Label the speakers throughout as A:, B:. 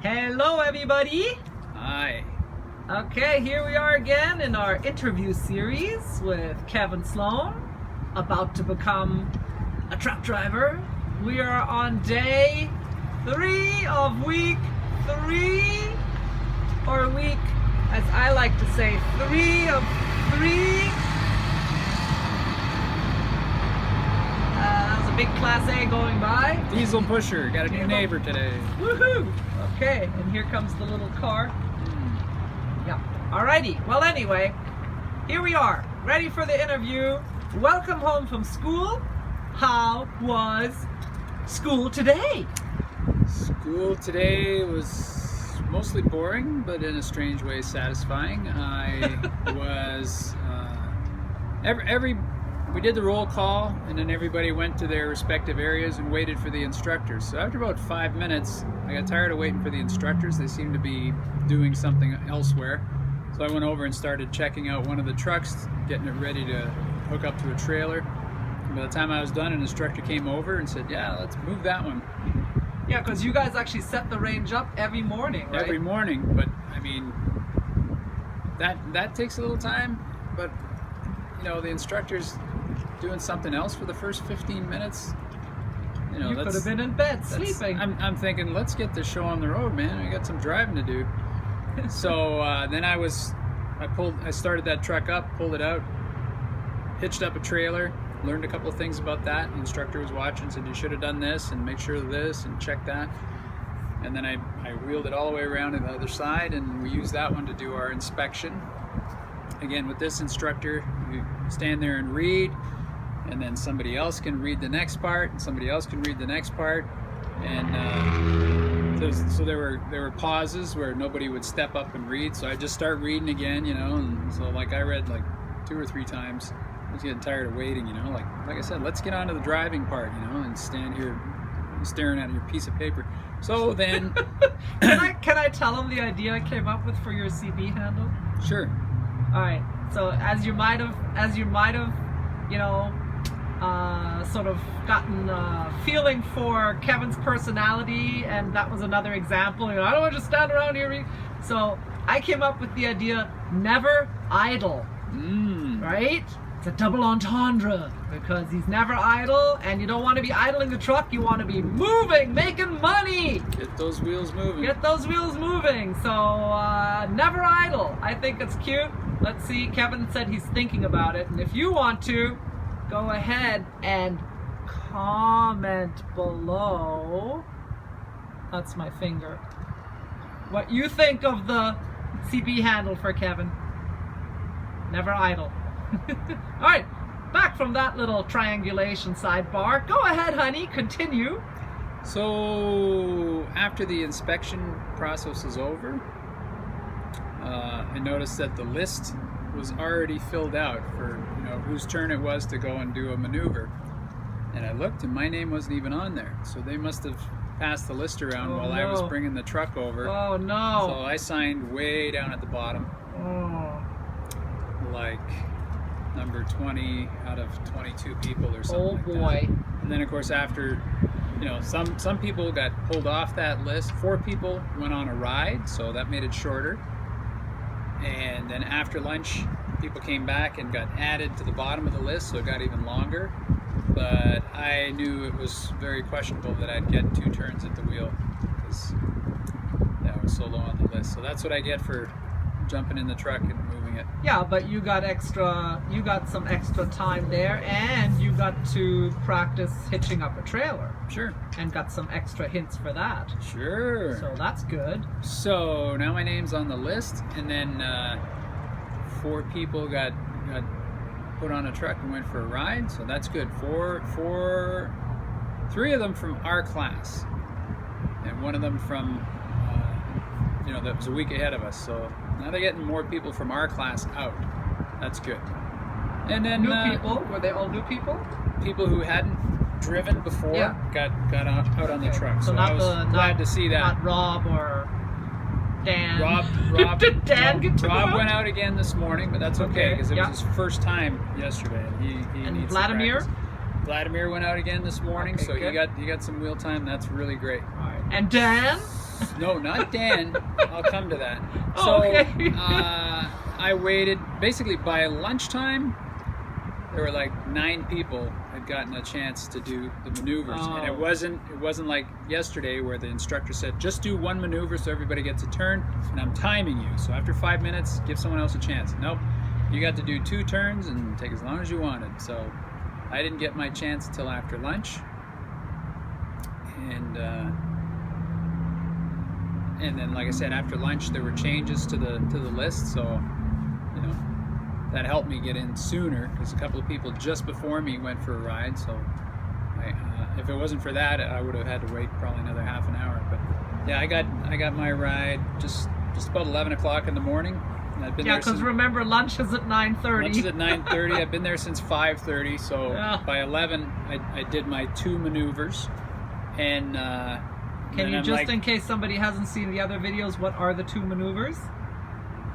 A: Hello, everybody.
B: Hi.
A: Okay, here we are again in our interview series with Kevin Sloan, about to become a truck driver. We are on day 3 of week 3, or week, as I like to say, 3 of 3. That was a big Class A going by.
B: Diesel pusher. Got a new neighbor today.
A: Woohoo! Okay, and here comes the little car. Yeah. Alrighty. Well, anyway, here we are, ready for the interview. Welcome home from school. How was school today?
B: School today was mostly boring, but in a strange way satisfying. I was we did the roll call, and then everybody went to their respective areas and waited for the instructors. So after about 5 minutes, I got tired of waiting for the instructors. They seemed to be doing something elsewhere. So I went over and started checking out one of the trucks, getting it ready to hook up to a trailer. And by the time I was done, an instructor came over and said, "Yeah, let's move that one."
A: Yeah, because you guys actually set the range up every morning, right?
B: Every morning, but I mean, that takes a little time. But you know, the instructor's doing something else for the first 15 minutes.
A: You could have been in bed sleeping.
B: I'm thinking, let's get this show on the road, man. I got some driving to do. So then I started that truck up, pulled it out, hitched up a trailer, learned a couple of things about that. The instructor was watching, said you should have done this and make sure of this and check that. And then I wheeled it all the way around to the other side, and we used that one to do our inspection. Again, with this instructor, you stand there and read, and then somebody else can read the next part, and somebody else can read the next part. And so there were pauses where nobody would step up and read, so I just start reading again, you know. And so like I read like 2 or 3 times. I was getting tired of waiting, you know. Like I said, let's get on to the driving part, you know, and stand here staring at your piece of paper. So then,
A: can I tell them the idea I came up with for your CB handle?
B: Sure.
A: All right. So as you might have, you know, sort of gotten a feeling for Kevin's personality, and that was another example. You know, I don't want to just stand around here. So I came up with the idea: never idle. Right? It's a double entendre, because he's never idle, and you don't want to be idling the truck. You want to be moving, making money.
B: Get those wheels moving.
A: Get those wheels moving. So never idle. I think it's cute. Let's see. Kevin said he's thinking about it, and if you want to, go ahead and comment below. That's my finger. What you think of the CB handle for Kevin? Never idle. All right, back from that little triangulation sidebar. Go ahead, honey, continue.
B: So after the inspection process is over, I noticed that the list was already filled out for, you know, whose turn it was to go and do a maneuver. And I looked, and my name wasn't even on there. So they must have passed the list around while I was bringing the truck over.
A: Oh no!
B: So I signed way down at the bottom. Like number 20 out of 22 people or something.
A: Oh boy.
B: That. And then of course after, you know, some people got pulled off that list. 4 people went on a ride, so that made it shorter. And then after lunch, people came back and got added to the bottom of the list, so it got even longer. But I knew it was very questionable that I'd get 2 turns at the wheel, because I was so low on the list. So that's what I get for jumping in the truck and moving it.
A: Yeah, but you got some extra time there, and you got to practice hitching up a trailer.
B: Sure. And
A: got some extra hints for that.
B: Sure.
A: So that's good.
B: So now my name's on the list, and then 4 people got put on a truck and went for a ride, so that's good. 3 of them from our class, and 1 of them from you know, that was a week ahead of us. So now they're getting more people from our class out. That's good. And then
A: new people. Were they all new people?
B: People who hadn't driven before got out on the truck.
A: So
B: I was glad to see that.
A: Not Rob or Dan.
B: Rob
A: Did Dan get to
B: Rob
A: go
B: went out again this morning, but that's okay because it was his first time yesterday, and he needs
A: Vladimir.
B: some practice. Vladimir went out again this morning,
A: Okay,
B: so
A: good.
B: you got some wheel time. That's really great.
A: All right. And Dan?
B: No, not Dan. I'll come to that.
A: Oh,
B: So
A: okay.
B: I waited. Basically, by lunchtime, there were like 9 people had gotten a chance to do the maneuvers, and it wasn't like yesterday where the instructor said just do 1 maneuver so everybody gets a turn, and I'm timing you. So after 5 minutes, give someone else a chance. Nope, you got to do 2 turns and take as long as you wanted. So I didn't get my chance till after lunch, and then, like I said, after lunch there were changes to the list, so you know that helped me get in sooner because a couple of people just before me went for a ride. So if it wasn't for that, I would have had to wait probably another half an hour. But yeah, I got my ride just about 11 o'clock in the morning. And I've been
A: Yeah,
B: there
A: because
B: since,
A: remember, lunch is at 9:30.
B: lunch is at 9:30. I've been there since 5:30. So
A: Yeah.
B: by 11, I did my 2 maneuvers, and
A: Can you
B: I'm
A: just,
B: like,
A: in case somebody hasn't seen the other videos, what are the 2 maneuvers?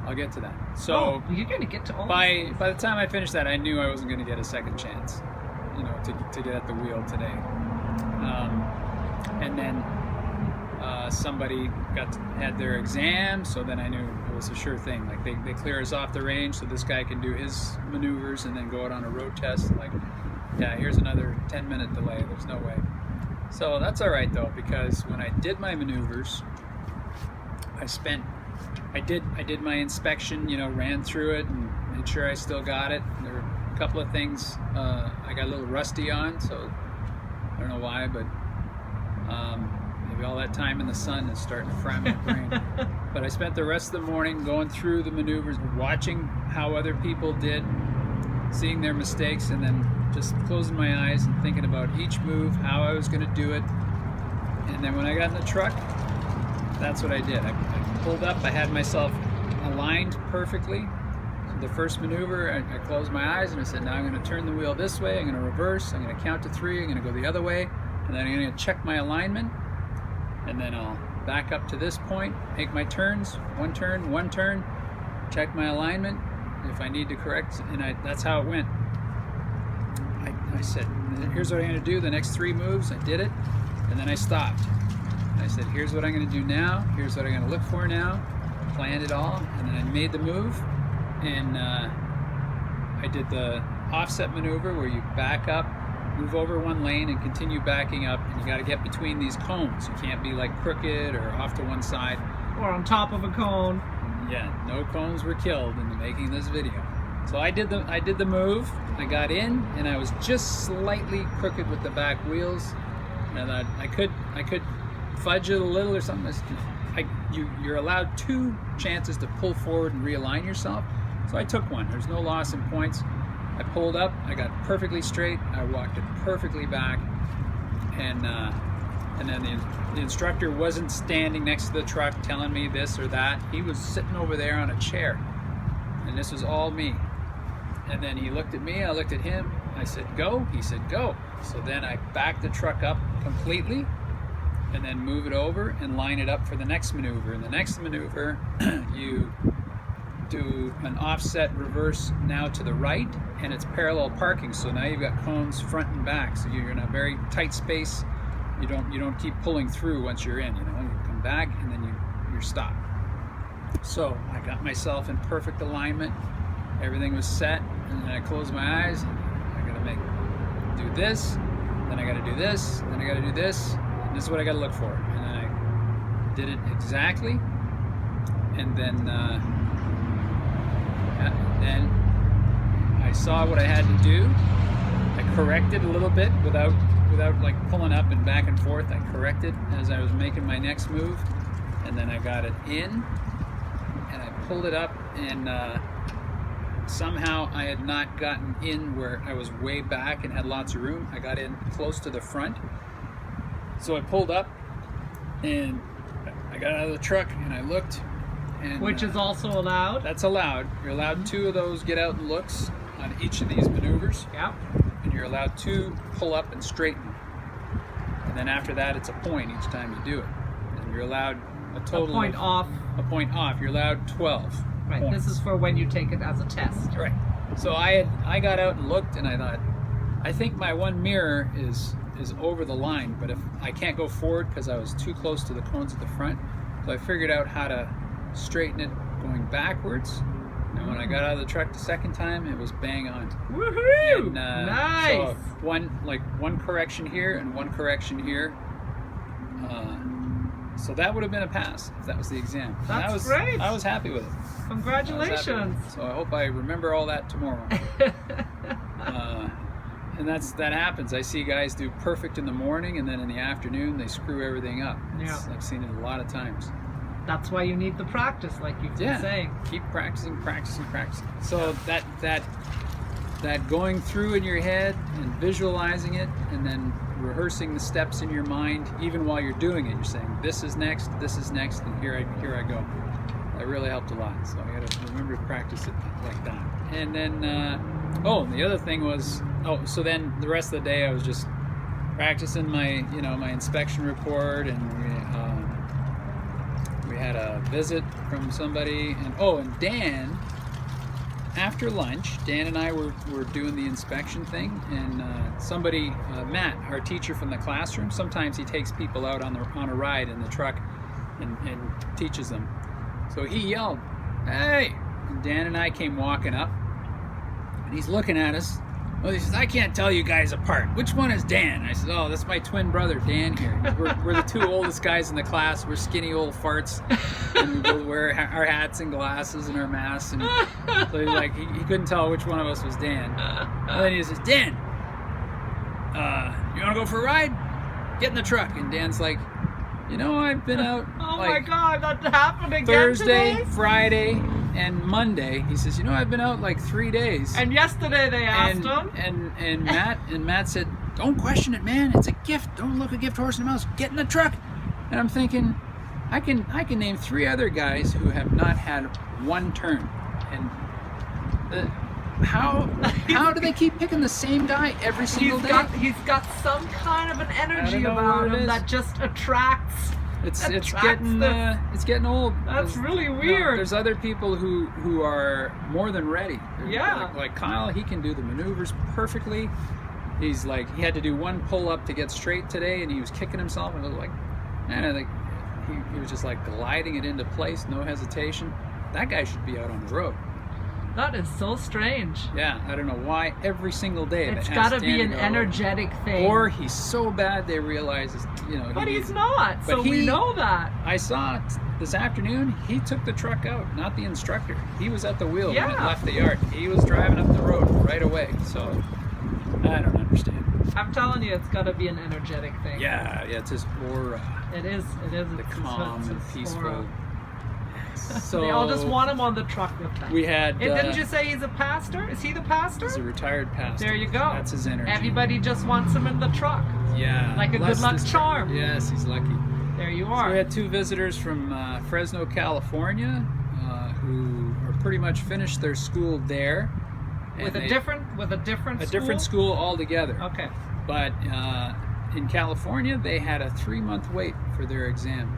B: I'll get to that. So
A: you're going to get to all
B: by the time I finished that, I knew I wasn't going to get a second chance, you know, to get at the wheel today. And then somebody had their exam, so then I knew it was a sure thing. Like they clear us off the range, so this guy can do his maneuvers and then go out on a road test. Like, yeah, here's another 10-minute delay. There's no way. So that's all right though, because when I did my maneuvers, I did my inspection, you know, ran through it and made sure I still got it. There were a couple of things I got a little rusty on, so I don't know why, but maybe all that time in the sun is starting to fry my brain. But I spent the rest of the morning going through the maneuvers, watching how other people did, seeing their mistakes, and then just closing my eyes and thinking about each move, how I was going to do it. And then when I got in the truck, that's what I did. I pulled up, I had myself aligned perfectly. So the first maneuver, I closed my eyes and I said, now I'm going to turn the wheel this way, I'm going to reverse, I'm going to count to 3, I'm going to go the other way, and then I'm going to check my alignment, and then I'll back up to this point, make my turns, one turn, check my alignment if I need to correct, and that's how it went. I said, here's what I'm going to do the next 3 moves. I did it, and then I stopped. And I said, here's what I'm going to do now. Here's what I'm going to look for now. Planned it all, and then I made the move, and I did the offset maneuver where you back up, move over 1 lane, and continue backing up. And you got to get between these cones. You can't be like crooked or off to one side.
A: Or on top of a cone.
B: Yeah, no cones were killed in making this video. So I did the move. I got in, and I was just slightly crooked with the back wheels, and I could fudge it a little or something. You're allowed 2 chances to pull forward and realign yourself. So I took one. There's no loss in points. I pulled up. I got perfectly straight. I walked it perfectly back, and then the instructor wasn't standing next to the truck telling me this or that. He was sitting over there on a chair, and this was all me. And then he looked at me, I looked at him, I said, go? He said, go. So then I backed the truck up completely, and then move it over and line it up for the next maneuver. In the next maneuver, you do an offset reverse now to the right, and it's parallel parking, so now you've got cones front and back, so you're in a very tight space. You don't keep pulling through once you're in, you know, you come back and then you're stopped. So I got myself in perfect alignment, everything was set, and then I closed my eyes. I gotta do this, then I gotta do this, then I gotta do this, and this is what I gotta look for. And then I did it exactly, and then I saw what I had to do. I corrected a little bit without like pulling up and back and forth. I corrected as I was making my next move, and then I got it in, and I pulled it up, and somehow I had not gotten in where I was way back and had lots of room. I got in close to the front, so I pulled up, and I got out of the truck, and I looked, and
A: Which is also allowed.
B: that's allowed. You're allowed 2 of those get out and looks on each of these maneuvers,
A: Yeah.
B: and you're allowed 2 pull up and straighten. And then after that, it's a point each time you do it. And you're allowed a total
A: A point
B: of
A: off.
B: a point off. You're allowed 12
A: Right.
B: points.
A: This is for when you take it as a test.
B: Right. So I got out and looked, and I thought, I think my one mirror is is over the line, but if I can't go forward because I was too close to the cones at the front, so I figured out how to straighten it going backwards. And when I got out of the truck the second time, it was bang on.
A: Woohoo!
B: And,
A: Nice.
B: So one correction here and one correction here. So that would have been a pass if that was the exam.
A: That's great.
B: I was happy with it.
A: Congratulations.
B: So I hope I remember all that tomorrow. And that happens. I see guys do perfect in the morning, and then in the afternoon they screw everything up.
A: Yeah.
B: I've seen it a lot of times.
A: That's why you need the practice, like you've been saying.
B: Keep practicing. So that going through in your head and visualizing it, and then rehearsing the steps in your mind, even while you're doing it. You're saying, "This is next, and here I go." That really helped a lot. So I got to remember to practice it like that. And then, and the other thing was, so then the rest of the day I was just practicing my inspection report, and we had a visit from somebody, and Dan, after lunch, Dan and I were doing the inspection thing, and somebody, Matt, our teacher from the classroom, sometimes he takes people out on a ride in the truck and teaches them. So he yelled, "Hey!" And Dan and I came walking up, and he's looking at us. Well, he says, "I can't tell you guys apart. Which one is Dan?" I said, "Oh, that's my twin brother, Dan here. We're the two oldest guys in the class. We're skinny old farts, and we'll wear our hats and glasses and our masks." And so he's like, he couldn't tell which one of us was Dan. And then he says, "Dan, you want to go for a ride? Get in the truck." And Dan's like, "I've been out
A: My God, that happened again
B: Thursday,
A: today?
B: Friday, and Monday." He says, "I've been out like 3 days."
A: And yesterday they asked him.
B: And Matt said, "Don't question it, man. It's a gift. Don't look a gift horse in the mouth. Get in the truck." And I'm thinking, I can name 3 other guys who have not had one turn. And how do they keep picking the same guy every single day?
A: He's got some kind of an energy about him that just attracts.
B: It's getting old.
A: That's really weird.
B: There's other people who are more than ready.
A: Yeah.
B: Like Kyle, he can do the maneuvers perfectly. He's like, he had to do one pull up to get straight today, and he was kicking himself, and I was like, man, I think he was just like gliding it into place, no hesitation. That guy should be out on the road.
A: That is so strange.
B: Yeah, I don't know why every single day.
A: It's got to be an energetic thing.
B: Or he's so bad they realize,
A: But he's not, so we know that.
B: I saw this afternoon, he took the truck out, not the instructor. He was at the wheel when it left the yard. He was driving up the road right away. So I don't understand.
A: I'm telling you, it's got to be an energetic thing.
B: Yeah, it's his aura.
A: It is.
B: The calm and peaceful.
A: Aura.
B: So
A: they all just want him on the truck with them.
B: We had.
A: Didn't you say he's a pastor? Is he the pastor?
B: He's a retired pastor.
A: There you go.
B: That's his energy.
A: Everybody just wants him in the truck.
B: Yeah.
A: Like a good luck charm.
B: Yes, he's lucky.
A: There you are.
B: So we had 2 visitors from Fresno, California, who are pretty much finished their school there.
A: With a different school?
B: A different school altogether.
A: Okay.
B: But in California, they had a 3-month wait for their exam.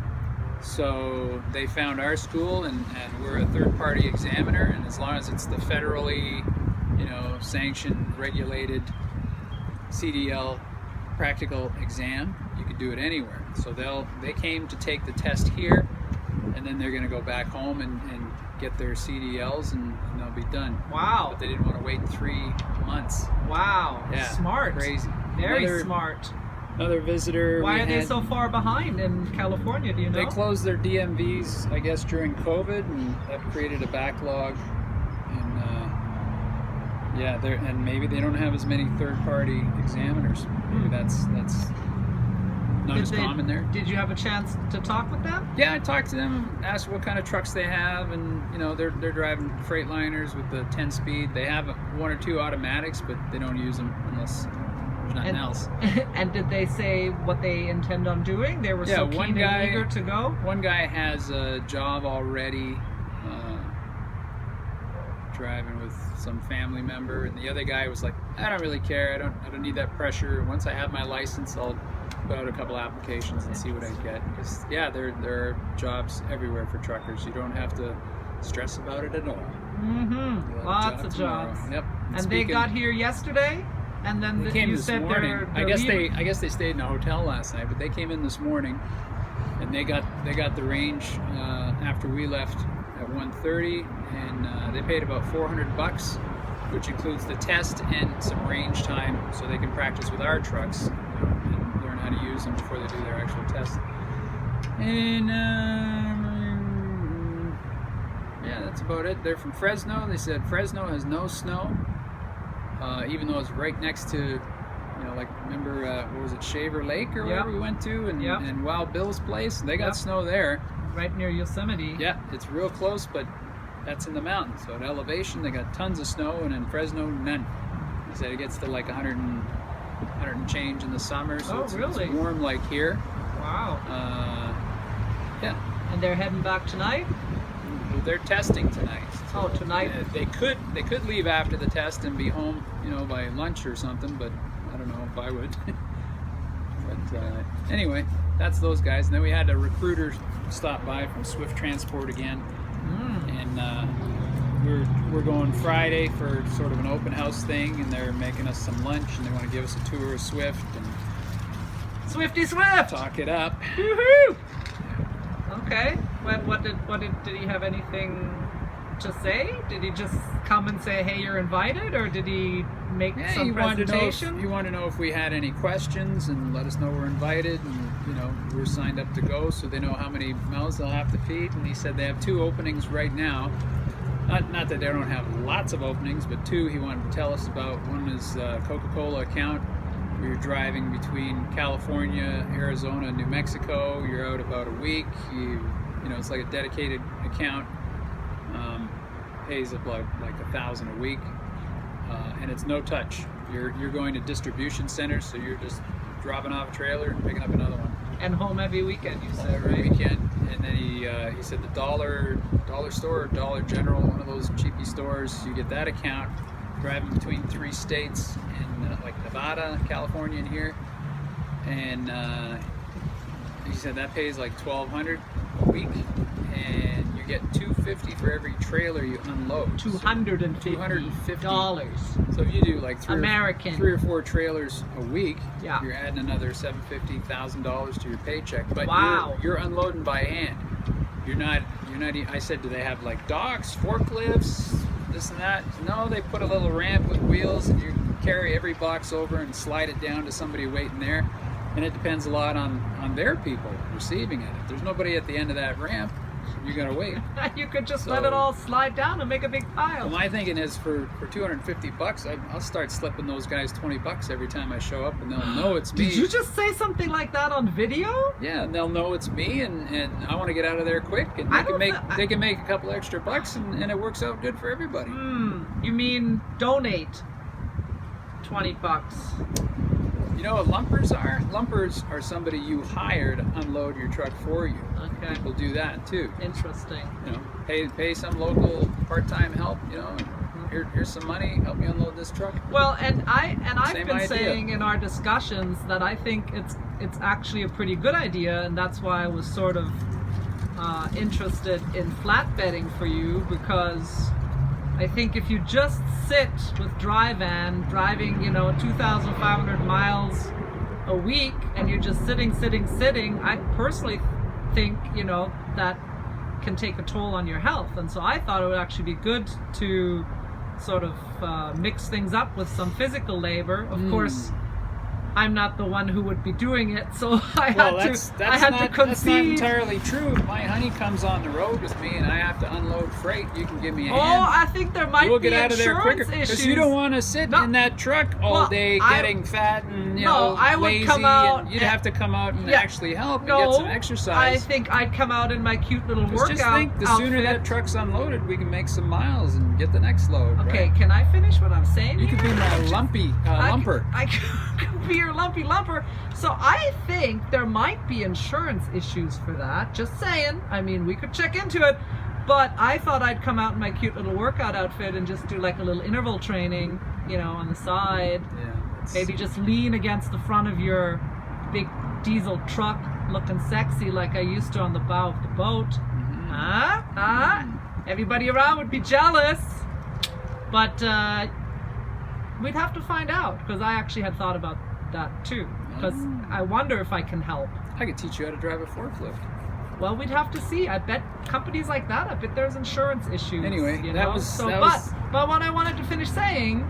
B: So they found our school, and we're a third-party examiner, and as long as it's the federally, sanctioned, regulated CDL practical exam, you could do it anywhere. So they came to take the test here, and then they're going to go back home and get their CDLs, and they'll be done.
A: Wow.
B: But they didn't want to wait 3 months.
A: Wow.
B: Yeah.
A: Smart.
B: Crazy.
A: Very smart.
B: Another visitor.
A: Why are they so far behind in California? Do you know?
B: They closed their DMVs, I guess, during COVID, and that created a backlog. And and maybe they don't have as many third-party examiners. Maybe that's not as common there.
A: Did you have a chance to talk with them?
B: Yeah, I talked to them, asked what kind of trucks they have, and they're driving Freightliners with the 10-speed. They have 1 or 2 automatics, but they don't use them unless there's nothing else.
A: And did they say what they intend on doing? They were so keen and eager to go?
B: One guy has a job already, driving with some family member, and the other guy was like, I don't really care, I don't need that pressure. Once I have my license, I'll put out a couple applications and see what I get. Because there are jobs everywhere for truckers. You don't have to stress about it at all.
A: Mm-hmm. Lots of jobs.
B: Yep.
A: And they got here yesterday? And then
B: They came
A: you
B: this
A: said
B: morning.
A: they're
B: I guess
A: leaving.
B: they stayed in a hotel last night, but they came in this morning, and they got the range after we left at 1:30, and they paid about $400, which includes the test and some range time, so they can practice with our trucks, and learn how to use them before they do their actual test. And yeah, that's about it. They're from Fresno. They said Fresno has no snow, even though it's right next to, like, remember, what was it, Shaver Lake or wherever we went to, and Wild Bill's place? They got snow there.
A: Right near Yosemite.
B: Yeah, it's real close, but that's in the mountains. So at elevation, they got tons of snow, and in Fresno, none. They said it gets to like 100 and change in the summer, so it's warm like here.
A: Wow.
B: Yeah.
A: And they're heading back tonight?
B: They're testing tonight.
A: Oh, tonight.
B: They could leave after the test and be home, by lunch or something, but I don't know if I would. But anyway, that's those guys. And then we had a recruiter stop by from Swift Transport again, and we're going Friday for sort of an open house thing, and they're making us some lunch, and they want to give us a tour of Swift and
A: Swifty Swift.
B: talk it up.
A: Woohoo! Okay. What did he have anything to say? Did he just come and say, "Hey, you're invited," or did he make some presentation?
B: He wanted to know if we had any questions and let us know we're invited, and we're signed up to go, so they know how many mouths they'll have to feed. And he said they have 2 openings right now. Not that they don't have lots of openings, but 2 he wanted to tell us about. One is Coca-Cola account. where you're driving between California, Arizona, New Mexico. You're out about a week. You know, it's like a dedicated account. Pays about like $1,000 a week, and it's no touch. You're going to distribution centers, so you're just dropping off a trailer and picking up another one.
A: And home every weekend, you said,
B: Every
A: right?
B: weekend. And then he said the dollar store or Dollar General, one of those cheapy stores, you get that account, driving between 3 states in like Nevada, California, and here. And he said that pays like $1,200 a week, and you get $250 for every trailer you unload.
A: $250.
B: So if you do like three or four trailers a week,
A: yeah,
B: you're adding another $750, $1,000 to your paycheck. But
A: wow,
B: you're unloading by hand. You're not. I said, do they have like docks, forklifts, this and that? No, they put a little ramp with wheels, and you carry every box over and slide it down to somebody waiting there. And it depends a lot on their people receiving it. If there's nobody at the end of that ramp, you gotta wait.
A: You could just let it all slide down and make a big pile.
B: Well, my thinking is for $250, I'll start slipping those guys $20 every time I show up, and they'll know it's me.
A: Did you just say something like that on video?
B: Yeah, and they'll know it's me, and I want to get out of there quick, and they can make a couple extra bucks, and it works out good for everybody.
A: You mean donate $20?
B: You know what lumpers are? Lumpers are somebody you hire to unload your truck for you.
A: Okay.
B: People do that too.
A: Interesting.
B: You know, pay some local part-time help. You know, here's some money. Help me unload this truck.
A: Well, and I've been
B: idea.
A: saying in our discussions that I think it's actually a pretty good idea, and that's why I was sort of interested in flatbedding for you, because I think if you just sit with driving 2,500 miles a week, and you're just sitting, I personally think, that can take a toll on your health. And so I thought it would actually be good to sort of mix things up with some physical labor. Of course, I'm not the one who would be doing it, so I had to concede.
B: That's not entirely true. If my honey comes on the road with me and I have to unload freight, you can give me a hand.
A: Oh, I think there might be
B: get out of there quicker, because you don't want to sit in that truck all day getting fat and
A: I would
B: lazy.
A: Come out,
B: and you'd have to come out and actually help and get some exercise.
A: I think I'd come out in my cute little workout
B: just think, the sooner
A: outfit.
B: that truck's unloaded, we can make some miles and get the next load.
A: Okay,
B: right?
A: can I finish what I'm saying?
B: You could be my lumper.
A: I could be your lumpy lumper. So I think there might be insurance issues for that. Just saying. I mean, we could check into it. But I thought I'd come out in my cute little workout outfit and just do like a little interval training, on the side.
B: Yeah.
A: Maybe just lean against the front of your big diesel truck, looking sexy like I used to on the bow of the boat. Everybody around would be jealous. But We'd have to find out, because I actually had thought about that too. Because I wonder if I can help.
B: I could teach you how to drive a forklift.
A: Well, we'd have to see. I bet companies like that, I bet there's insurance issues.
B: Anyway,
A: you
B: that
A: know?
B: was-
A: So,
B: that
A: but
B: was-
A: but what I wanted to finish saying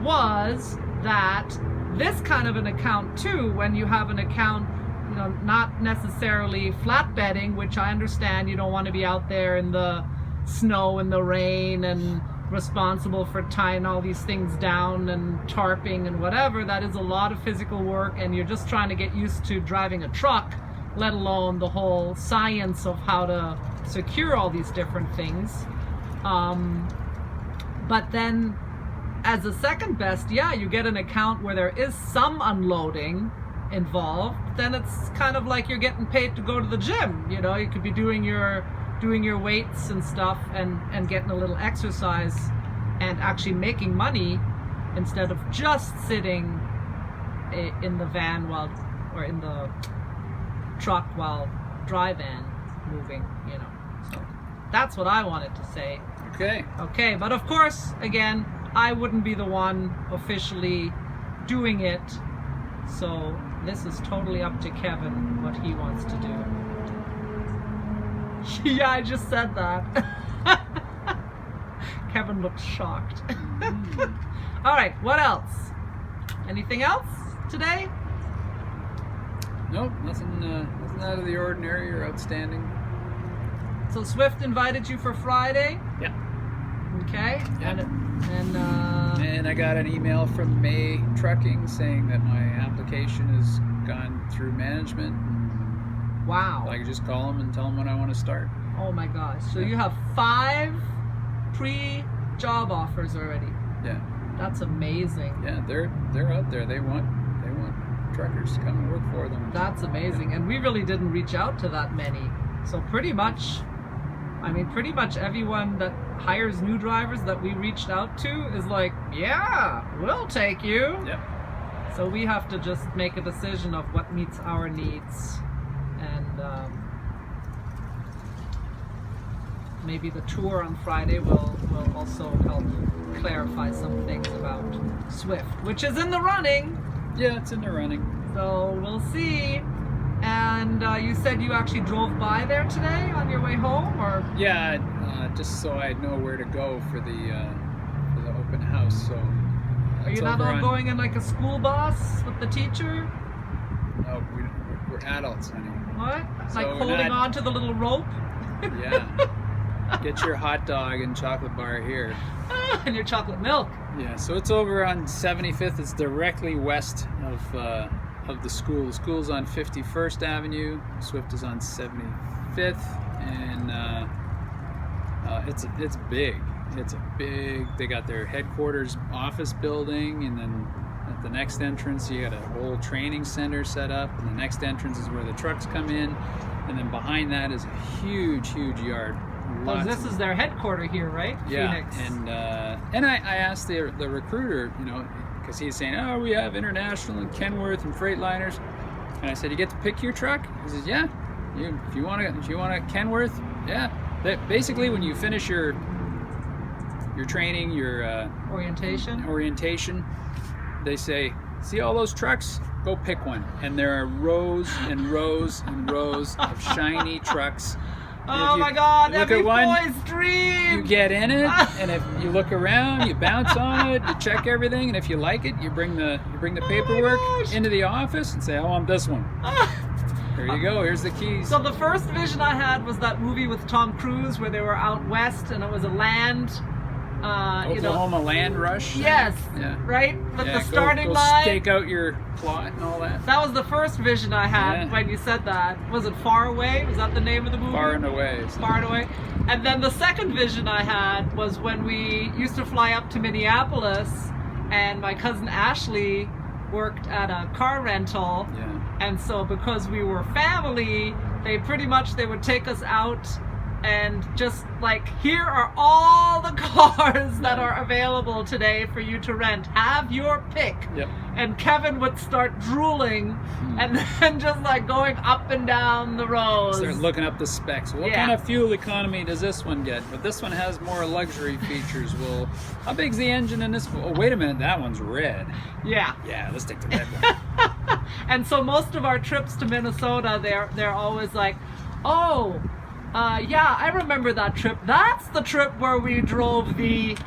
A: was that this kind of an account too, when you have an account, you know, not necessarily flatbedding, which I understand you don't want to be out there in the snow and the rain and responsible for tying all these things down and tarping and whatever. That is a lot of physical work, and you're just trying to get used to driving a truck, let alone the whole science of how to secure all these different things. But then as a second best, yeah, you get an account where there is some unloading involved. Then it's kind of like you're getting paid to go to the gym. You know, you could be doing your weights and stuff, and getting a little exercise and actually making money instead of just sitting in the van or in the truck while dry van moving, you know. So that's what I wanted to say. Okay, but of course, again, I wouldn't be the one officially doing it, so this is totally up to Kevin what he wants to do. Yeah, I just said that. Kevin looked shocked. All right, what else? Anything else today?
B: Nope, nothing out of the ordinary or outstanding.
A: So Swift invited you for Friday?
B: Yeah.
A: Okay.
B: Yeah.
A: And
B: I got an email from May Trucking saying that my application has gone through management.
A: wow.
B: I could just call them and tell them when I want to start.
A: Oh my gosh. So you have 5 pre-job offers already.
B: Yeah.
A: That's amazing.
B: Yeah, they're out there. They want truckers to come and work for them.
A: That's amazing. And we really didn't reach out to that many. So pretty much everyone that hires new drivers that we reached out to is like, yeah, we'll take you.
B: Yep.
A: So we have to just make a decision of what meets our needs. And maybe the tour on Friday will also help clarify some things about Swift, which is in the running.
B: Yeah, it's in the running.
A: So we'll see. And you said you actually drove by there today on your way home, or?
B: Yeah, just so I know where to go for the open house. So
A: Are you not all going in like a school bus with the teacher?
B: No, we're adults, honey.
A: What?
B: So
A: Like
B: we're
A: holding
B: not-
A: on to the little rope?
B: Yeah. Get your hot dog and chocolate bar here.
A: And your chocolate milk.
B: Yeah, so it's over on 75th. It's directly west of the school. The school's on 51st Avenue. Swift is on 75th, and it's big. It's a big. They got their headquarters office building, and then at the next entrance you got a whole training center set up, and the next entrance is where the trucks come in, and then behind that is a huge yard.
A: Oh,
B: Lots
A: this
B: of-
A: is their headquarter here, right?
B: yeah,
A: Phoenix.
B: and I asked the recruiter, you know, because he's saying, oh, we have International and Kenworth and Freightliners, and I said, you get to pick your truck? He says, yeah, if you want a Kenworth, yeah. Basically, when you finish your training, your orientation, they say, see all those trucks? Go pick one, and there are rows and rows and rows of shiny trucks.
A: Oh my God!
B: Look
A: Every
B: at one,
A: boy's dream.
B: you get in it, and if you look around, you bounce on it, you check everything, and if you like it, you bring the paperwork
A: gosh.
B: into the office and say, I want this one. Here you go. Here's the keys.
A: So the first vision I had was that movie with Tom Cruise where they were out west and it was a land,
B: Oklahoma Land Rush.
A: Yes.
B: Yeah.
A: Right? But
B: Yeah,
A: the starting
B: go
A: line.
B: stake out your plot and all that.
A: That was the first vision I had
B: Yeah.
A: when you said that. Was it Far Away? Was that the name of the movie?
B: Far and away.
A: Far and Away. And then the second vision I had was when we used to fly up to Minneapolis, and my cousin Ashley worked at a car rental.
B: Yeah.
A: And so because we were family, they would take us out and just like, here are all the cars that are available today for you to rent. Have your pick.
B: Yep.
A: And Kevin would start drooling and then just like going up and down the rows.
B: Start looking up the specs. What kind of fuel economy does this one get? But this one has more luxury features. Well, how big's the engine in this one? Oh, wait a minute, that one's red.
A: Yeah.
B: Yeah, let's take the red one.
A: And so most of our trips to Minnesota, they're always like, oh, yeah, I remember that trip. That's the trip where we drove the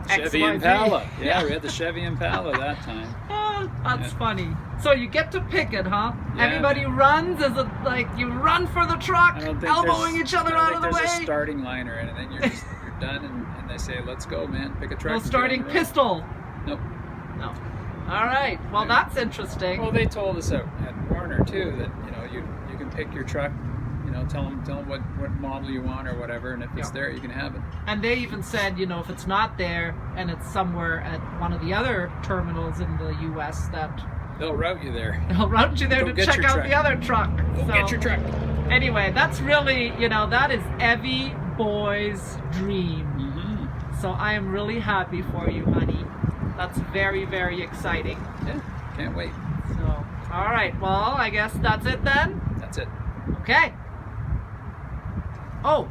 B: Chevy
A: XYZ.
B: Impala. Yeah, we had the Chevy Impala that time.
A: Oh, that's funny. So you get to pick it, huh?
B: Yeah.
A: Everybody runs? Is it like you run for the truck,
B: I don't think
A: elbowing each other out of the way?
B: there's a starting line or anything. You're done, and they say, let's go, man. Pick a truck.
A: No
B: and get
A: starting
B: on the road.
A: pistol.
B: Nope.
A: No. All right. Well,
B: Yeah.
A: that's interesting.
B: Well, they told us at Warner too that you can pick your truck. Tell them what model you want or whatever, and if it's there, you can have it.
A: And they even said, if it's not there and it's somewhere at one of the other terminals in the U.S., that
B: They'll route you there.
A: they'll route you there
B: Go
A: to
B: get
A: check
B: your
A: out
B: truck.
A: the other truck.
B: Go get your truck.
A: Anyway, that's really, that is every boy's dream.
B: Mm-hmm.
A: So I am really happy for you, honey. That's very, very exciting.
B: Yeah, can't wait.
A: So, all right. Well, I guess that's it then.
B: That's it.
A: Okay. Oh,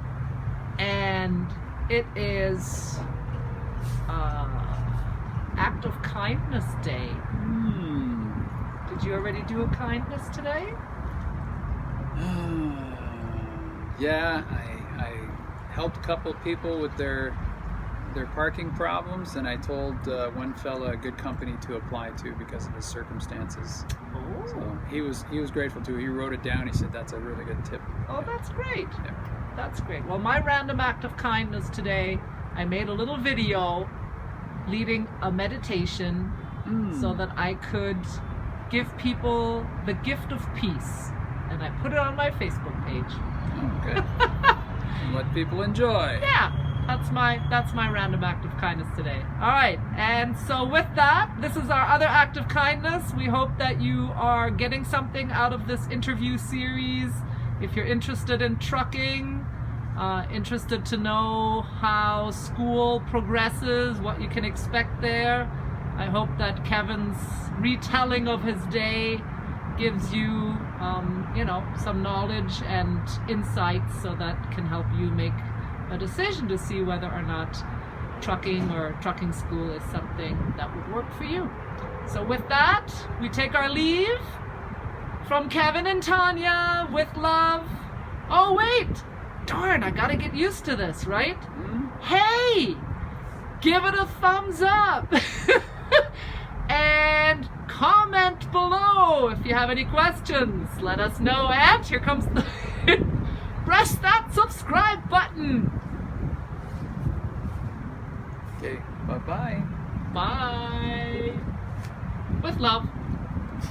A: and it is Act of Kindness Day. Did you already do a kindness today?
B: Yeah, I helped a couple of people with their parking problems, and I told one fella a good company to apply to because of his circumstances.
A: Oh.
B: So he was grateful too. He wrote it down. He said that's a really good tip.
A: Oh, that's great.
B: Yeah.
A: That's great. Well, my random act of kindness today, I made a little video leading a meditation so that I could give people the gift of peace. And I put it on my Facebook page.
B: Oh, good. Let people enjoy.
A: Yeah, that's my random act of kindness today. All right, and so with that, this is our other act of kindness. We hope that you are getting something out of this interview series. If you're interested in trucking, interested to know how school progresses, what you can expect there, I hope that Kevin's retelling of his day gives you, some knowledge and insights so that can help you make a decision to see whether or not trucking or trucking school is something that would work for you. So with that, we take our leave from Kevin and Tanya with love. Oh, wait! Darn, I gotta get used to this, right? Hey! Give it a thumbs up! And comment below if you have any questions. Let us know. And here comes the... Press that subscribe button!
B: Okay, bye-bye.
A: Bye! With love.